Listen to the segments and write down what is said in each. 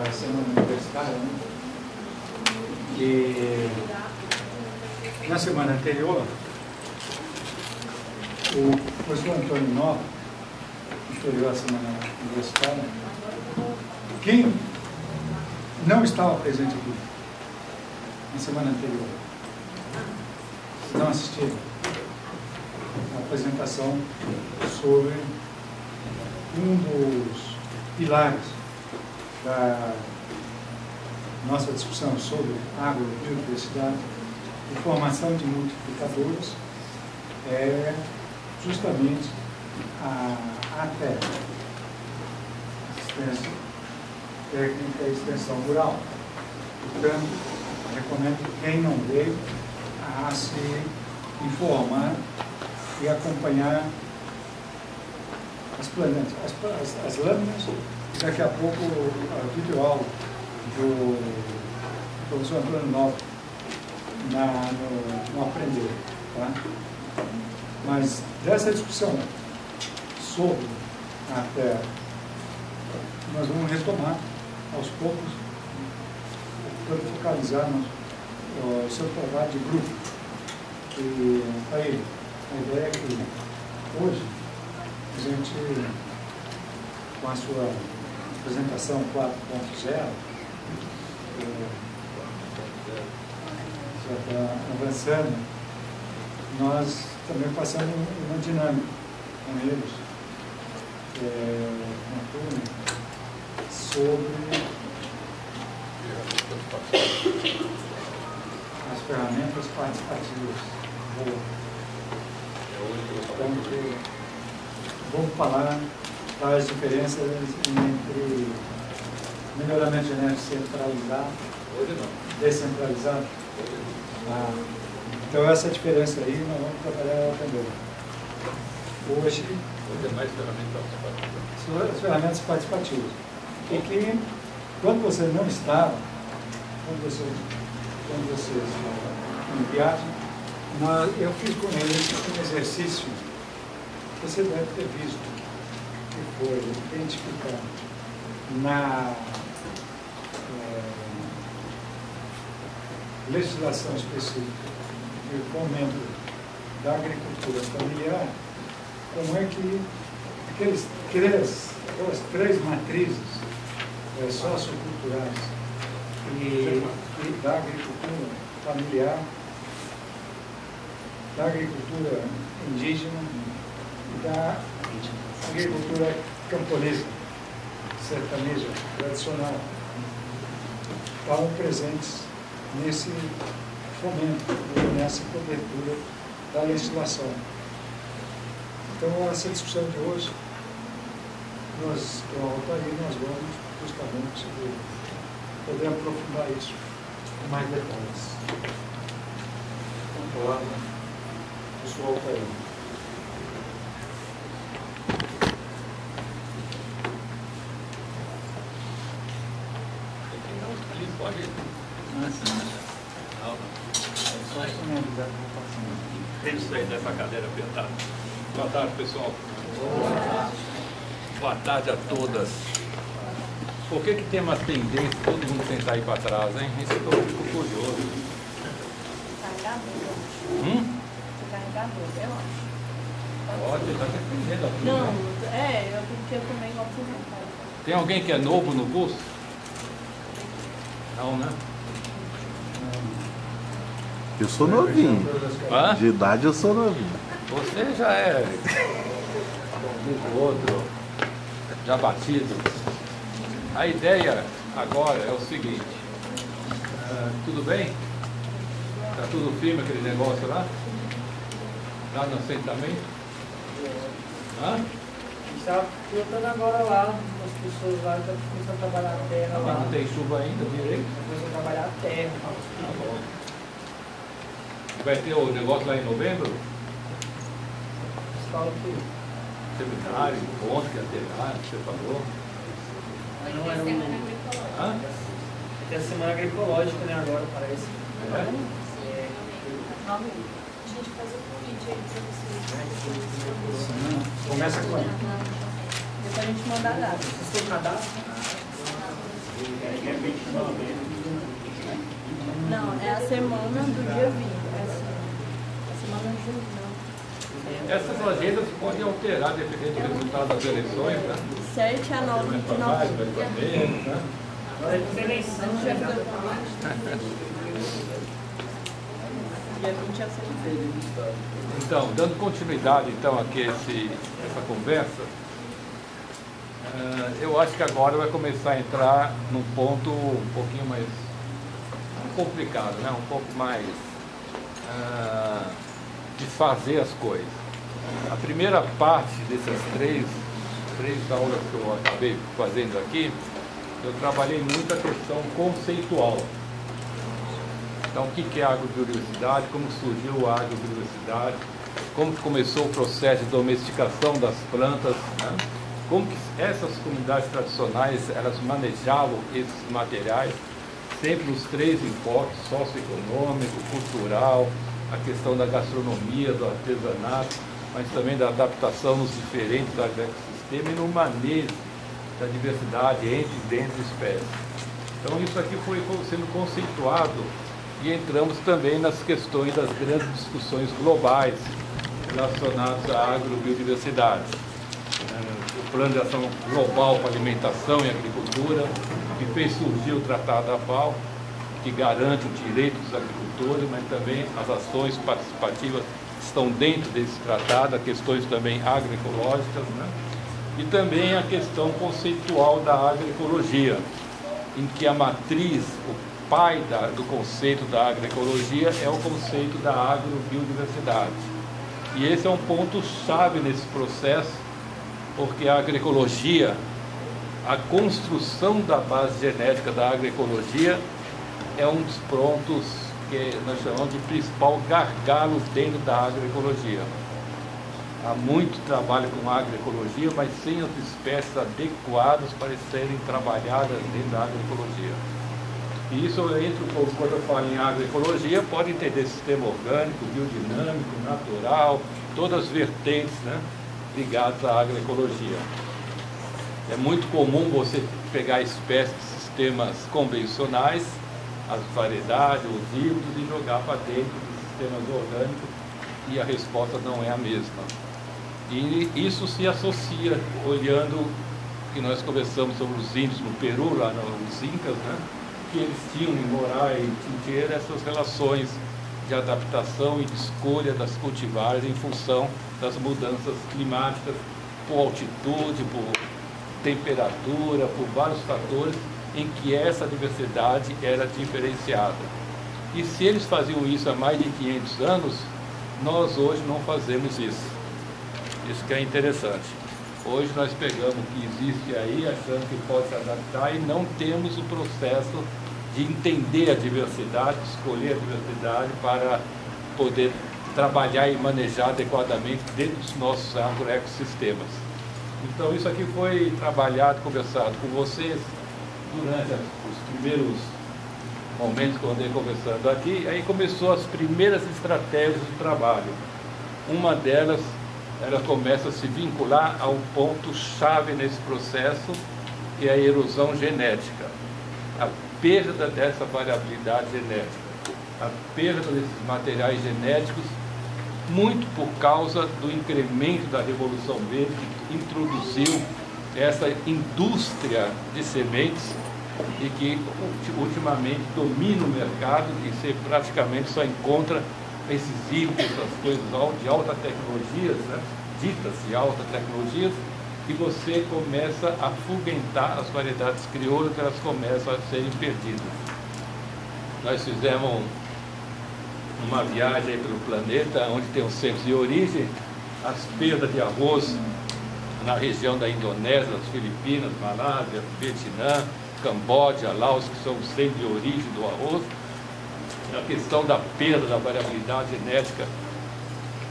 da semana universitária, né? E na semana anterior, o professor Antônio Nova historiou a semana universitária. Quem não estava presente aqui na semana anterior, não assistiram a apresentação sobre um dos pilares da nossa discussão sobre água e biodiversidade e formação de multiplicadores, é justamente a terra, assistência técnica e extensão rural. Portanto, recomendo quem não veio a se informar e acompanhar as plantas, as lâminas, e daqui a pouco a videoaula do professor Antônio Nova no Aprender. Tá? Mas dessa discussão sobre a terra, nós vamos retomar aos poucos, tentando focalizar no seu trabalho de grupo. E aí, a ideia é que hoje a gente, com a sua apresentação 4.0, já está avançando, nós também passamos uma dinâmica com eles, uma turma, sobre as ferramentas participativas. Então, vamos falar das diferenças entre melhoramento genético centralizado e descentralizado. Então, essa diferença aí nós vamos trabalhar ela também. Hoje é mais ferramentas são as ferramentas participativas. E que, quando você não estava, quando você em viagem, eu fiz com eles um exercício que você deve ter visto, que foi identificar na legislação específica de fomento da agricultura familiar, como é que aquelas três matrizes socioculturais e da agricultura familiar, da agricultura indígena e da agricultura camponesa, sertaneja, tradicional, estavam presentes nesse fomento, nessa cobertura da legislação. Então, essa discussão de hoje, com a Altair, nós vamos justamente poder aprofundar isso com mais detalhes. Vamos lá, professor Altair. Ali pode. Tem isso aí nessa cadeira apertada. Boa tarde, pessoal. Boa tarde a todas. Por que tem umas tendências, todo mundo tentar ir para trás, hein? Isso eu fico curioso. Carregador. Você carregador, eu acho. Pode, está defendendo aqui. Não, né? eu também gosto de. Tem alguém que é novo no curso? Não, né? Eu sou novinho. Hã? De idade eu sou novinho. Você já é um outro, já batido. A ideia agora é o seguinte, tudo bem? Está tudo firme aquele negócio lá? Lá no assentamento? Hã? A gente está pilotando agora lá, as pessoas lá estão começando a trabalhar a terra lá. Não tem chuva ainda direito? Começam a trabalhar a terra. Tá bom. Vai ter o negócio lá em novembro? Fala que Seminário, ponto que ia ter lá, você falou. não era um... Hã? Tem a semana agroecológica, né, agora parece. É? A gente faz o convite aí para vocês. Começa quando? Depois a gente manda a data. Vocês têm cadastro? É 29. Não, é a semana do dia 20. A semana de junho, não. Essas agendas podem alterar dependendo do resultado das eleições, né? 7 a 9 de Vai novembro. para menos, né? Agora é eleição, Dia né? 20 a 6. Então, dando continuidade então aqui a essa conversa, eu acho que agora vai começar a entrar num ponto um pouquinho mais complicado, né? Um pouco mais de fazer as coisas. A primeira parte dessas três aulas que eu acabei fazendo aqui, eu trabalhei muito a questão conceitual. Então, o que é a agrobiodiversidade, como surgiu a agrobiodiversidade, como começou o processo de domesticação das plantas, né? Como que essas comunidades tradicionais elas manejavam esses materiais, sempre nos três enfoques, socioeconômico, cultural, a questão da gastronomia, do artesanato, mas também da adaptação nos diferentes agroecossistemas e no manejo da diversidade entre e dentro de espécies. Então isso aqui foi sendo conceituado e entramos também nas questões das grandes discussões globais relacionadas à agrobiodiversidade. O Plano de Ação Global para Alimentação e Agricultura, que fez surgir o Tratado da FAO, que garante o direito dos agricultores, mas também as ações participativas estão dentro desse tratado, as questões também agroecológicas, né? E também a questão conceitual da agroecologia, em que a matriz, o pai do conceito da agroecologia é o conceito da agrobiodiversidade. E esse é um ponto-chave nesse processo, porque a agroecologia, a construção da base genética da agroecologia é um dos pontos que nós chamamos de principal gargalo dentro da agroecologia. Há muito trabalho com agroecologia, mas sem as espécies adequadas para serem trabalhadas dentro da agroecologia. E isso quando eu falo em agroecologia, pode entender sistema orgânico, biodinâmico, natural, todas as vertentes, né, ligadas à agroecologia. É muito comum você pegar espécies de sistemas convencionais, as variedades, os híbridos, e jogar para dentro dos sistemas orgânicos, e a resposta não é a mesma. E isso se associa, olhando que nós conversamos sobre os índios no Peru, lá nos Incas, né, que eles tinham em Roraima e Tinteira essas relações de adaptação e de escolha das cultivares em função das mudanças climáticas, por altitude, por temperatura, por vários fatores em que essa diversidade era diferenciada. E se eles faziam isso há mais de 500 anos, nós hoje não fazemos isso. Isso que é interessante. Hoje nós pegamos o que existe aí, achando que pode se adaptar, e não temos o processo de entender a diversidade, escolher a diversidade para poder trabalhar e manejar adequadamente dentro dos nossos agroecossistemas. Então isso aqui foi trabalhado, conversado com vocês durante os primeiros momentos que eu andei conversando aqui. Aí começou as primeiras estratégias de trabalho. Uma delas, ela começa a se vincular a um ponto-chave nesse processo, que é a erosão genética. A perda dessa variabilidade genética, a perda desses materiais genéticos, muito por causa do incremento da Revolução Verde, que introduziu essa indústria de sementes e que ultimamente domina o mercado, e você praticamente só encontra esses híbridos, essas coisas de alta tecnologia, né, ditas de alta tecnologia, e você começa a afugentar as variedades crioulas, que elas começam a serem perdidas. Nós fizemos uma viagem aí pelo planeta, onde tem os centros de origem, as perdas de arroz na região da Indonésia, das Filipinas, Malásia, Vietnã, Camboja, Laos, que são os centros de origem do arroz. A questão da perda da variabilidade genética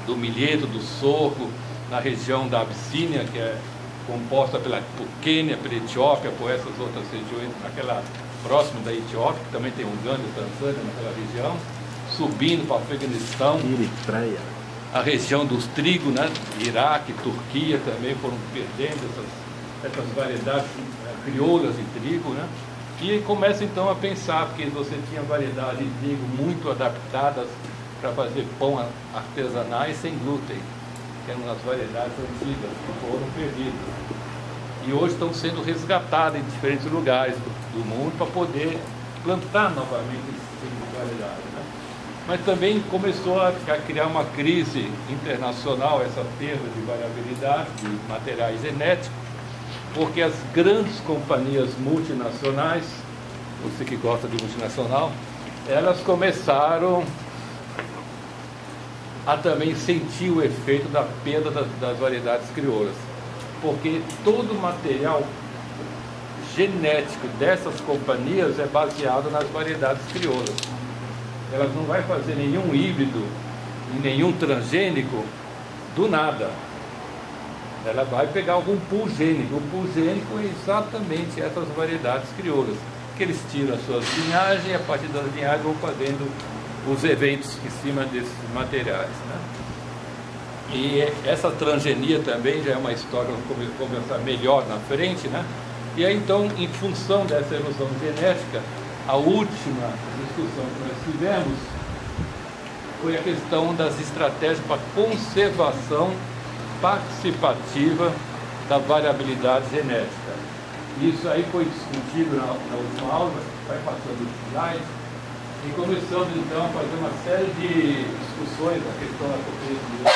do milheto, do sorgo, na região da Abissínia, que é composta por Quênia, pela Etiópia, por essas outras regiões, aquela próxima da Etiópia, que também tem Uganda e Tanzânia naquela região, subindo para o Afeganistão, Eritreia. a região dos trigo, né? Iraque, Turquia também foram perdendo essas variedades crioulas de trigo, né? E começa então a pensar, porque você tinha variedades de trigo muito adaptadas para fazer pão artesanais sem glúten, que eram as variedades antigas que foram perdidas. E hoje estão sendo resgatadas em diferentes lugares do mundo para poder plantar novamente esse tipo de variedade, né? Mas também começou a criar uma crise internacional, essa perda de variabilidade de materiais genéticos, porque as grandes companhias multinacionais, você que gosta de multinacional, elas começaram a também sentir o efeito da perda das variedades crioulas, porque todo o material genético dessas companhias é baseado nas variedades crioulas. Elas não vão fazer nenhum híbrido e nenhum transgênico do nada. Ela vai pegar algum pool gênico. O pool gênico é exatamente essas variedades crioulas, que eles tiram as suas linhagens e a partir das linhagens vão fazendo os eventos em cima desses materiais, né? E essa transgenia também já é uma história que vamos conversar melhor na frente, né? E aí então, em função dessa evolução genética, a última discussão que nós tivemos foi a questão das estratégias para conservação participativa da variabilidade genética. Isso aí foi discutido na última aula, vai passando os slides, e começamos então a fazer uma série de discussões da questão da conferência.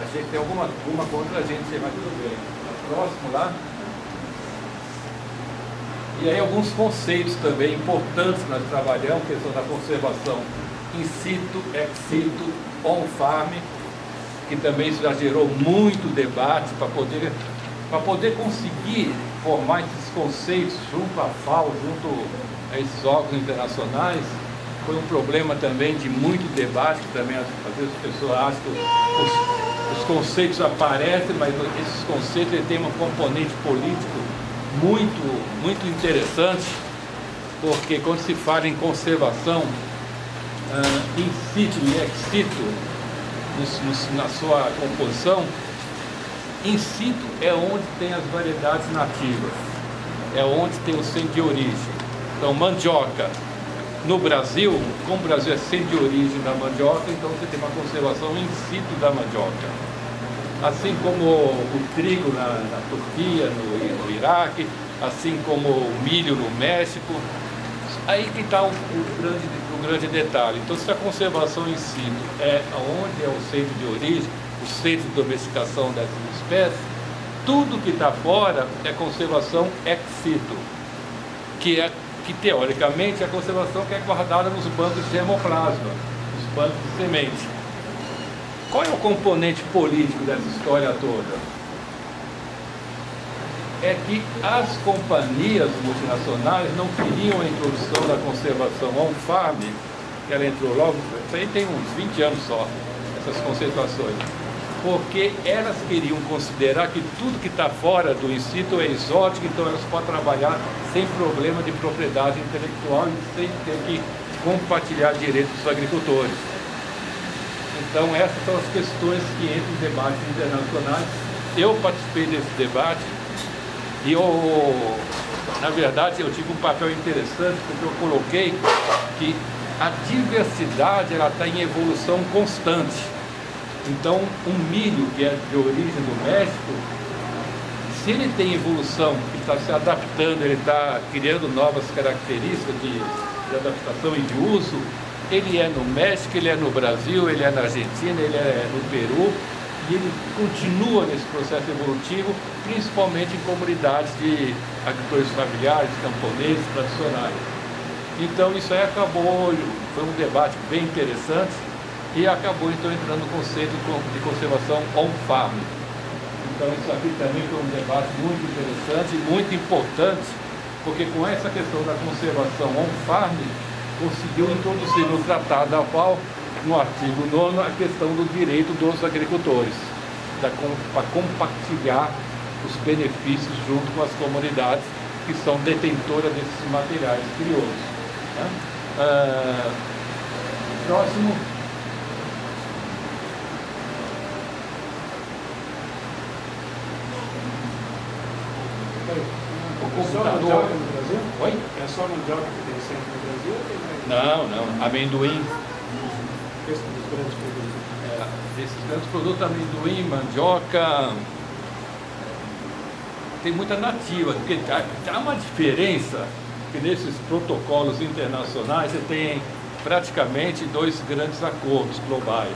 A gente tem alguma contra a gente, mas tudo bem. Próximo lá. E aí alguns conceitos também importantes que nós trabalhamos, questão da conservação in situ, ex situ, on farm, que também isso já gerou muito debate para poder conseguir formar esses conceitos junto à FAO, junto a esses órgãos internacionais. Foi um problema também de muito debate, que também às vezes as pessoas acham que os conceitos aparecem, mas esses conceitos têm um componente político muito interessante, porque quando se fala em conservação in situ e ex situ, na sua composição, in situ é onde tem as variedades nativas, é onde tem o centro de origem. Então, mandioca, no Brasil, como o Brasil é centro de origem da mandioca, então você tem uma conservação in situ da mandioca. Assim como o trigo na Turquia, no Iraque, assim como o milho no México. Aí que está o grande detalhe. Então, se a conservação in situ é onde é o centro de origem, o centro de domesticação dessas espécies, tudo que está fora é conservação ex situ, que teoricamente é a conservação que é guardada nos bancos de germoplasma, nos bancos de semente. Qual é o componente político dessa história toda? É que as companhias multinacionais não queriam a introdução da conservação on-farm, que ela entrou logo, isso aí tem uns 20 anos só, essas concentrações, porque elas queriam considerar que tudo que está fora do in situ é exótico, então elas podem trabalhar sem problema de propriedade intelectual e sem ter que compartilhar direitos dos agricultores. Então essas são as questões que entram em debates internacionais. Eu participei desse debate e na verdade eu tive um papel interessante, porque eu coloquei que a diversidade está em evolução constante. Então um milho que é de origem do México, se ele tem evolução, que está se adaptando, ele está criando novas características de adaptação e de uso, ele é no México, ele é no Brasil, ele é na Argentina, ele é no Peru, e ele continua nesse processo evolutivo, principalmente em comunidades de agricultores familiares, camponeses, tradicionais. Então isso aí foi um debate bem interessante, e acabou então entrando no conceito de conservação on-farm. Então isso aqui também foi um debate muito interessante e muito importante, porque com essa questão da conservação on-farm, conseguiu introduzir no Tratado da FAO, no artigo 9, a questão do direito dos agricultores, para compartilhar os benefícios junto com as comunidades que são detentoras desses materiais crioulos, né? Próximo. Só mandioca computador. no Brasil? Oi? É só mandioca que tem sempre no Brasil ou tem mais? Não, amendoim. Esse dos grandes produtos. Esses grandes produtos, amendoim, mandioca, tem muita nativa, porque há uma diferença que nesses protocolos internacionais você tem praticamente dois grandes acordos globais.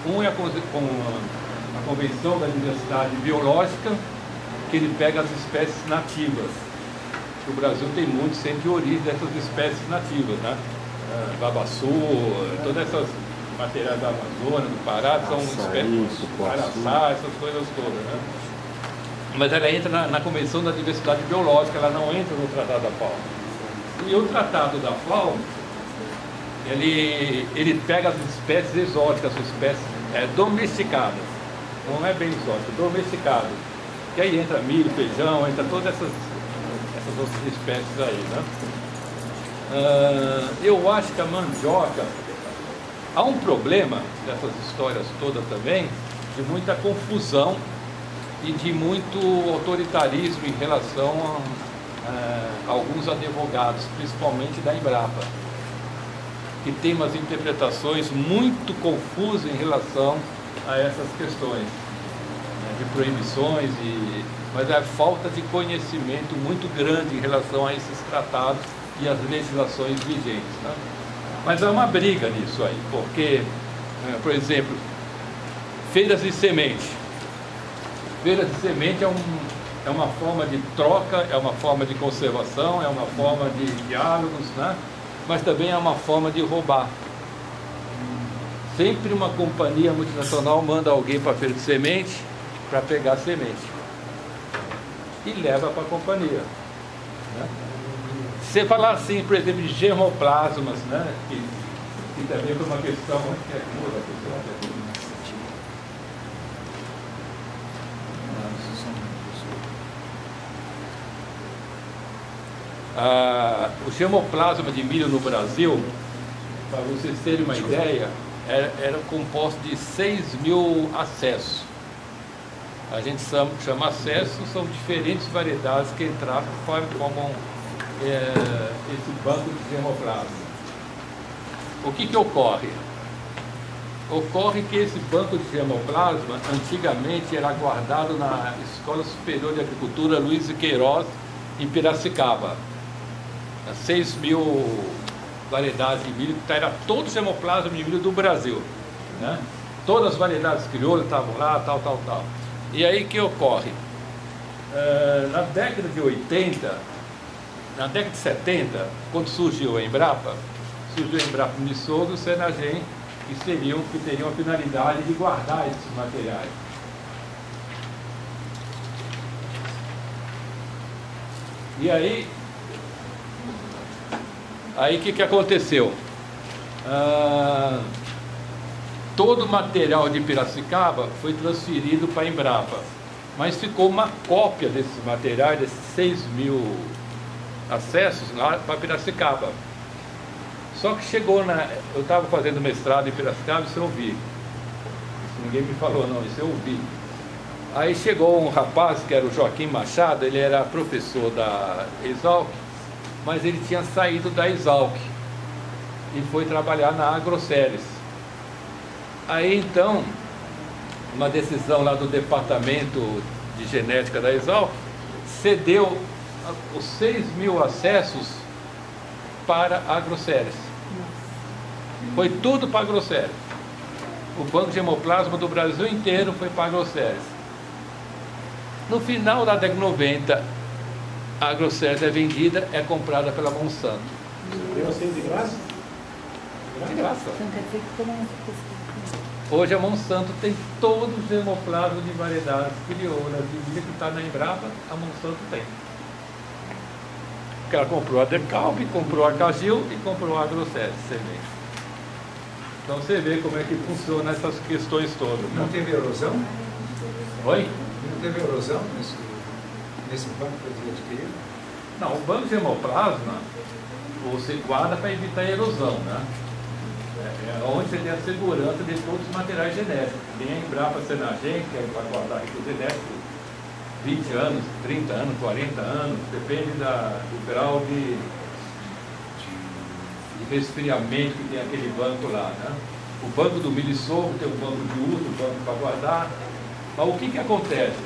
Um é com a Convenção da Diversidade Biológica, que ele pega as espécies nativas. O Brasil tem muito sempre de origem dessas espécies nativas, né? Babaçu, todas essas materiais da Amazônia, do Pará, são espécies, araçá, essas coisas todas, né? Mas ela entra na Convenção da Diversidade Biológica, ela não entra no Tratado da FAO. E o Tratado da FAO, ele pega as espécies exóticas, as espécies domesticadas, não é bem exótica, domesticado. Que aí entra milho, feijão, entra todas essas outras espécies aí, né? Eu acho que a mandioca, há um problema dessas histórias todas também, de muita confusão e de muito autoritarismo em relação a alguns advogados, principalmente da Embrapa, que tem umas interpretações muito confusas em relação a essas questões, né, de proibições, mas é falta de conhecimento muito grande em relação a esses tratados e as legislações vigentes, né? Mas há uma briga nisso aí, porque, por exemplo, feiras de semente. Feiras de semente é uma forma de troca, é uma forma de conservação, é uma forma de diálogos, né? Mas também é uma forma de roubar. Sempre uma companhia multinacional manda alguém para a feira de semente para pegar semente e leva para a companhia, né? Você falar assim, por exemplo, de germoplasmas, né? Que também foi uma questão que o germoplasma de milho no Brasil, para vocês terem uma ideia, era composto de 6.000 acessos. A gente chama acessos, são diferentes variedades que entraram e formam esse banco de germoplasma. O que ocorre? Ocorre que esse banco de germoplasma antigamente era guardado na Escola Superior de Agricultura Luiz de Queiroz, em Piracicaba. 6.000 variedades de milho, era todo o germoplasma de milho do Brasil, né? Todas as variedades crioulas estavam lá, tal. E aí que ocorre? Na década de 80, na década de 70, quando surgiu a Embrapa Unissoga e o Senagem, que teriam a finalidade de guardar esses materiais. E aí o que aconteceu? Todo o material de Piracicaba foi transferido para a Embrapa, mas ficou uma cópia desses materiais, desses 6.000 acessos lá para Piracicaba. Só que eu estava fazendo mestrado em Piracicaba, isso eu ouvi. Isso ninguém me falou não, isso eu ouvi. Aí chegou um rapaz que era o Joaquim Machado, ele era professor da Exalc, mas ele tinha saído da Exalc e foi trabalhar na Agroceres. Aí então, uma decisão lá do departamento de genética da Exalc cedeu os 6.000 acessos para a Agroceres. Foi tudo para a Agroceres. O banco de germoplasma do Brasil inteiro foi para a Agroceres. No final da década de 90, a Agroceres é vendida, é comprada pela Monsanto. Deu assim de graça? De graça. Então quer dizer que todo mundo pesquisa. Hoje a Monsanto tem todo o germoplasma de variedades crioulas de milho que está na Embrapa, a Monsanto tem. Porque ela comprou a Decalb, comprou a Cagil e comprou a Agroceres semente. Então você vê como é que funciona essas questões todas, né? Não teve erosão? Oi? Não teve erosão nesse banco que eu adquirido? Não, o banco de germoplasma você guarda para evitar a erosão, né? É onde você tem a segurança de todos os materiais genéticos. Tem a Embrapa Senagem, que é para guardar recursos genéticos, 20 anos, 30 anos, 40 anos, depende do grau de resfriamento que tem aquele banco lá, né? O banco do milho sorgo tem um banco de uso, um banco para guardar. Mas o que acontece?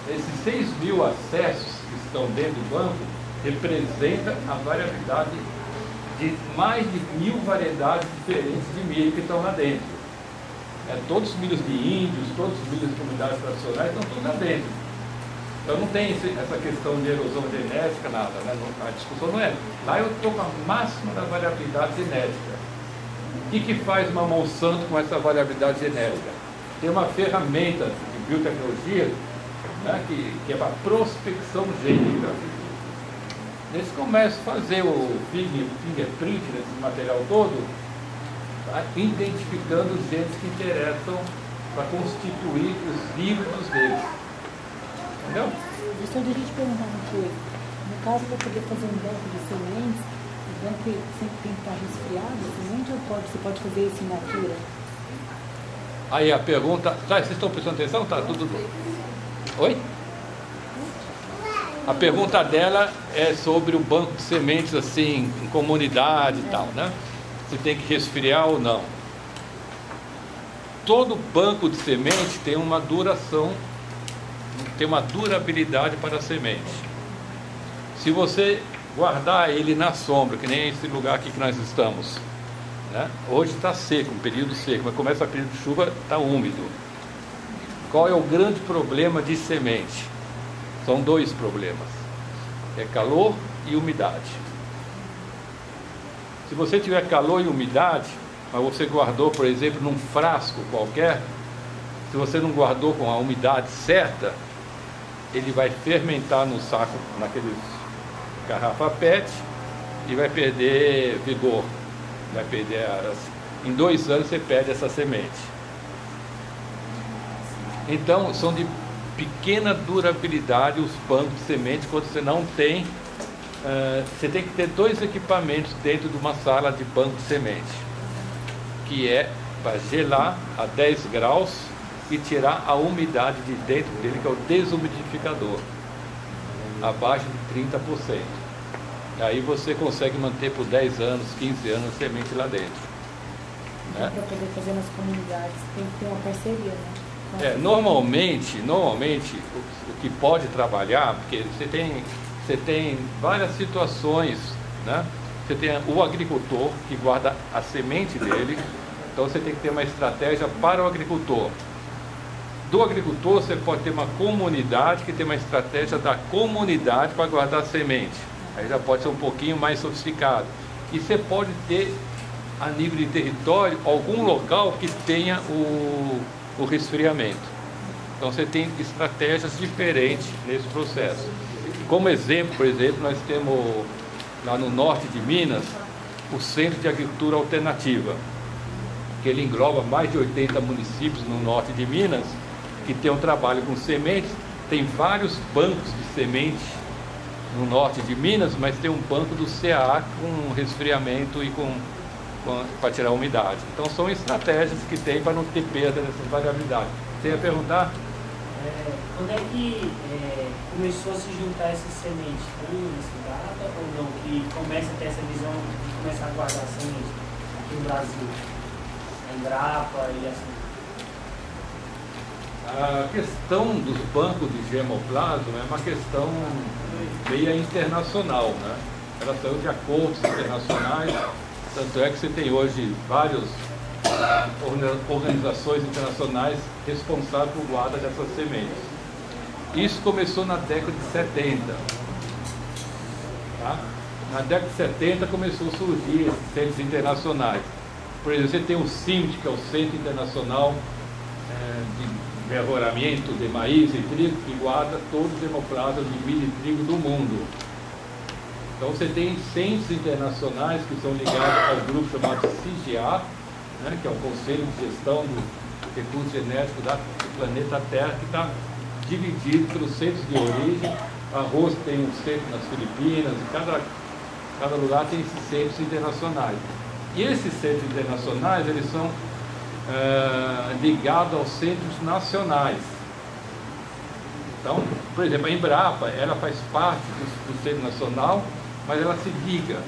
Esses 6.000 acessos que estão dentro do banco representa a variabilidade de mais de 1.000 variedades diferentes de milho que estão lá dentro. Todos os milhos de índios, todos os milhos de comunidades tradicionais estão tudo lá dentro. Então não tem essa questão de erosão genética, nada, né? A discussão não é. Lá eu estou com a máxima da variabilidade genética. O que faz uma Monsanto com essa variabilidade genética? Tem uma ferramenta de biotecnologia, né, que é para prospecção gênica. Eles começam a fazer o fingerprint desse material todo, tá, identificando os genes que interessam para constituir os híbridos deles. Entendeu? Deixa eu te perguntar uma coisa. No caso, para poder fazer um banco de sementes, o banco sempre tem que estar resfriado, a semente, ou você pode fazer isso in natura? Aí a pergunta... Tá, vocês estão prestando atenção? Tá tudo... Oi? A pergunta dela é sobre o banco de sementes, assim, em comunidade e tal, né? Se tem que resfriar ou não. Todo banco de semente tem uma duração, tem uma durabilidade para a semente. Se você guardar ele na sombra, que nem esse lugar aqui que nós estamos, né? Hoje está seco, um período seco, mas começa o período de chuva, está úmido. Qual é o grande problema de semente? São dois problemas, é calor e umidade. Se você tiver calor e umidade, mas você guardou, por exemplo, num frasco qualquer, se você não guardou com a umidade certa, ele vai fermentar no saco, naqueles garrafa PET, e vai perder vigor, vai perder em 2 anos você perde essa semente. Então são de pequena durabilidade os bancos de semente quando você não tem. Você tem que ter 2 equipamentos dentro de uma sala de banco de semente, que é para gelar a 10 graus e tirar a umidade de dentro dele, que é o desumidificador, abaixo de 30%. Aí você consegue manter por 10 anos, 15 anos a semente lá dentro, né? Para poder fazer nas comunidades tem que ter uma parceria, né? Normalmente o que pode trabalhar, porque você tem várias situações, né? Você tem o agricultor que guarda a semente dele, então você tem que ter uma estratégia para o agricultor. Do agricultor você pode ter uma comunidade que tem uma estratégia da comunidade para guardar a semente. Aí já pode ser um pouquinho mais sofisticado. E você pode ter, a nível de território, algum local que tenha o resfriamento. Então você tem estratégias diferentes nesse processo. Como exemplo, por exemplo, nós temos lá no norte de Minas o Centro de Agricultura Alternativa, que ele engloba mais de 80 municípios no norte de Minas, que tem um trabalho com sementes. Tem vários bancos de sementes no norte de Minas, mas tem um banco do CA com resfriamento e para tirar a umidade. Então são estratégias que tem para não ter perda dessas variabilidades. Você ia perguntar? Quando é que começou a se juntar essas sementes? Foi nessa data ou não? Que começa a ter essa visão de começar a guardar sementes aqui no Brasil? A Embrapa e assim. A questão dos bancos de germoplasma é uma questão meio internacional, né? Ela saiu de acordos internacionais, tanto é que você tem hoje várias organizações internacionais responsáveis por guarda dessas sementes. Isso começou na década de 70. Tá? Na década de 70 começou a surgir esses centros internacionais. Por exemplo, você tem o CIMT, que é o Centro Internacional de Melhoramento de Maíz e Trigo, que guarda todos os hemoplasmas de milho e trigo do mundo. Então você tem centros internacionais que são ligados ao grupo chamado CGA, né, que é o Conselho de Gestão do Recurso Genético do planeta Terra, que está dividido pelos centros de origem. Arroz tem um centro nas Filipinas, e cada lugar tem esses centros internacionais. E esses centros internacionais, eles são ligados aos centros nacionais. Então, por exemplo, a Embrapa, ela faz parte do Centro Nacional, mas ela se liga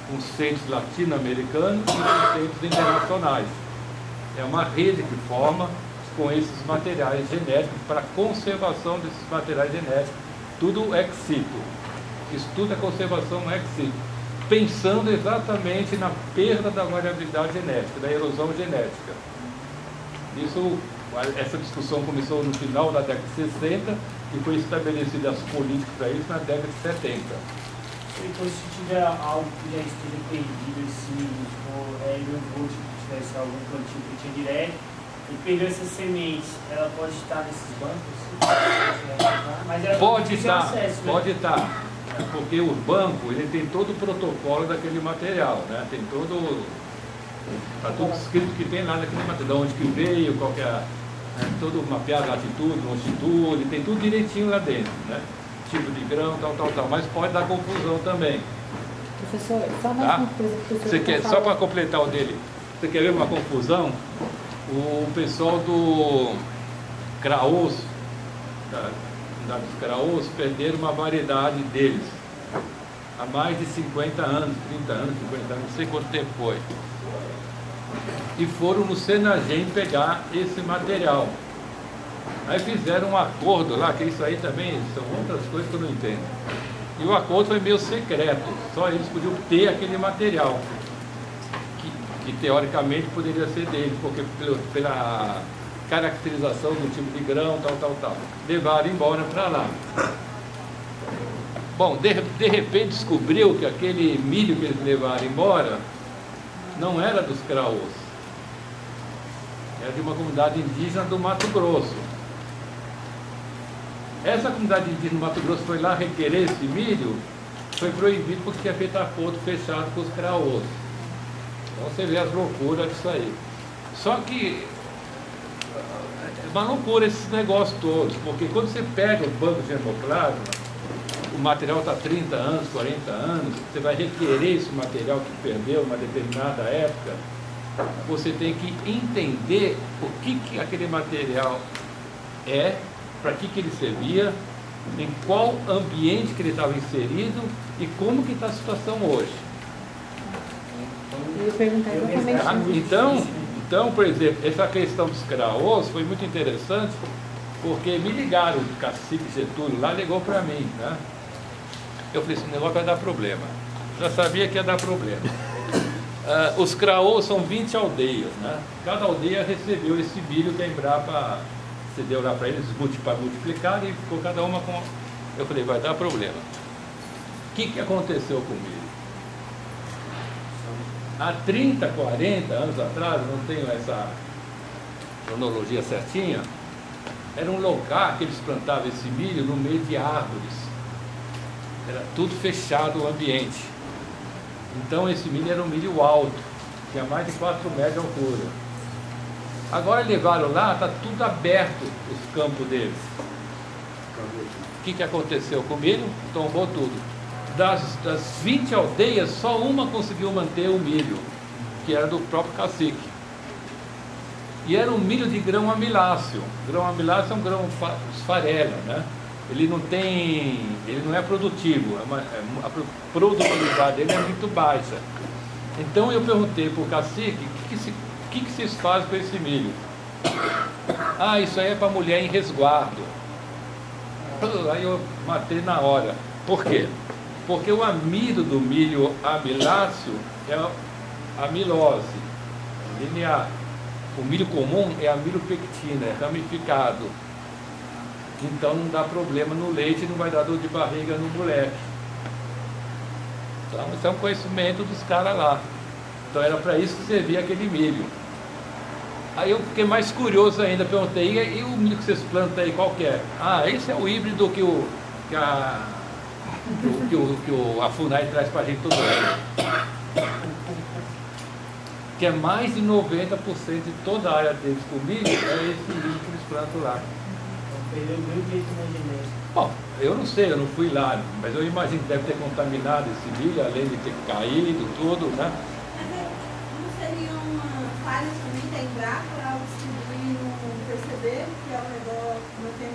com centros latino-americanos e com centros internacionais. É uma rede que forma com esses materiais genéticos para a conservação desses materiais genéticos. Tudo ex situ. Estuda a conservação ex situ, pensando exatamente na perda da variabilidade genética, da erosão genética. Essa discussão começou no final da década de 60 e foi estabelecida as políticas para isso na década de 70. Então, se tiver algo que já esteja perdido, assim, eu vou tivesse algum plantio que tinha direto, e perdeu essas sementes, ela pode estar nesses bancos? Mas ela pode estar, acesso, né? pode estar. Porque o banco, ele tem todo o protocolo daquele material, né? Tem todo... Está tudo escrito que tem lá naquele material, de onde que veio, qual que é... todo mapeado, latitude, longitude, tem tudo direitinho lá dentro, né? Tipo de grão, tal, mas pode dar confusão também. Professor, só mais Tá? uma coisa que o professor Você quer, só para completar o dele, você quer ver uma confusão? O pessoal do Craôs, dos Craôs, perderam uma variedade deles há mais de 50 anos, 30 anos, 50 anos, não sei quanto tempo foi. E foram no Senagem pegar esse material. Aí fizeram um acordo lá, que isso aí também são outras coisas que eu não entendo. E o acordo foi meio secreto, só eles podiam ter aquele material, que teoricamente poderia ser dele, porque pela caracterização do tipo de grão, tal. Levaram embora para lá. Bom, de repente descobriu que aquele milho que eles levaram embora não era dos Craôs, era de uma comunidade indígena do Mato Grosso. Essa comunidade indígena do Mato Grosso foi lá requerer esse milho, foi proibido porque tinha feito acordo fechado com os Craôs. Então você vê as loucuras disso aí. Só que é uma loucura esses negócios todos, porque quando você pega o banco de germoplasma, o material está 30 anos, 40 anos, você vai requerer esse material que perdeu em uma determinada época, você tem que entender o que aquele material é, para que ele servia, em qual ambiente que ele estava inserido e como que está a situação hoje. Eu ia perguntar exatamente isso. Então, por exemplo, essa questão dos Craôs foi muito interessante, porque me ligaram, o cacique Getúlio lá ligou para mim, né? Eu falei, esse negócio vai dar problema. Já sabia que ia dar problema. Os Craôs são 20 aldeias, né? Cada aldeia recebeu esse milho que a Embrapa cedeu lá para eles, multiplicar, e ficou cada uma com... Eu falei, vai dar problema. O que aconteceu com o milho? Há 30, 40 anos atrás, não tenho essa cronologia certinha, era um lugar que eles plantavam esse milho no meio de árvores. Era tudo fechado o ambiente. Então esse milho era um milho alto, tinha mais de 4 metros de altura. Agora levaram lá, está tudo aberto os campos deles. O que aconteceu com o milho? Tombou tudo. Das 20 aldeias, só uma conseguiu manter o milho, que era do próprio cacique. E era um milho de grão amiláceo. Grão amiláceo é um grão esfarela, né? Ele não é produtivo, a produtividade dele é muito baixa. Então eu perguntei para o cacique, o que vocês fazem com esse milho? Ah, isso aí é para mulher em resguardo. Aí eu matei na hora. Por quê? Porque o amido do milho amiláceo é a amilose linear. O milho comum é amilopectina, é ramificado. Então não dá problema no leite e não vai dar dor de barriga no moleque. Então isso é um conhecimento dos caras lá. Então era para isso que servia aquele milho. Aí eu fiquei mais curioso ainda, perguntei, e o milho que vocês plantam aí, qual que é? Ah, esse é o híbrido que a FUNAI traz para a gente todo ano. Que é mais de 90% de toda a área deles com milho, é esse milho que eles plantam lá. Perdeu muito isso na genética. Bom, eu não sei, eu não fui lá, mas eu imagino que deve ter contaminado esse milho, além de ter caído, tudo, né? Mas não seria uma falha também da Embrapa ao distribuir e não perceber que ao redor não tem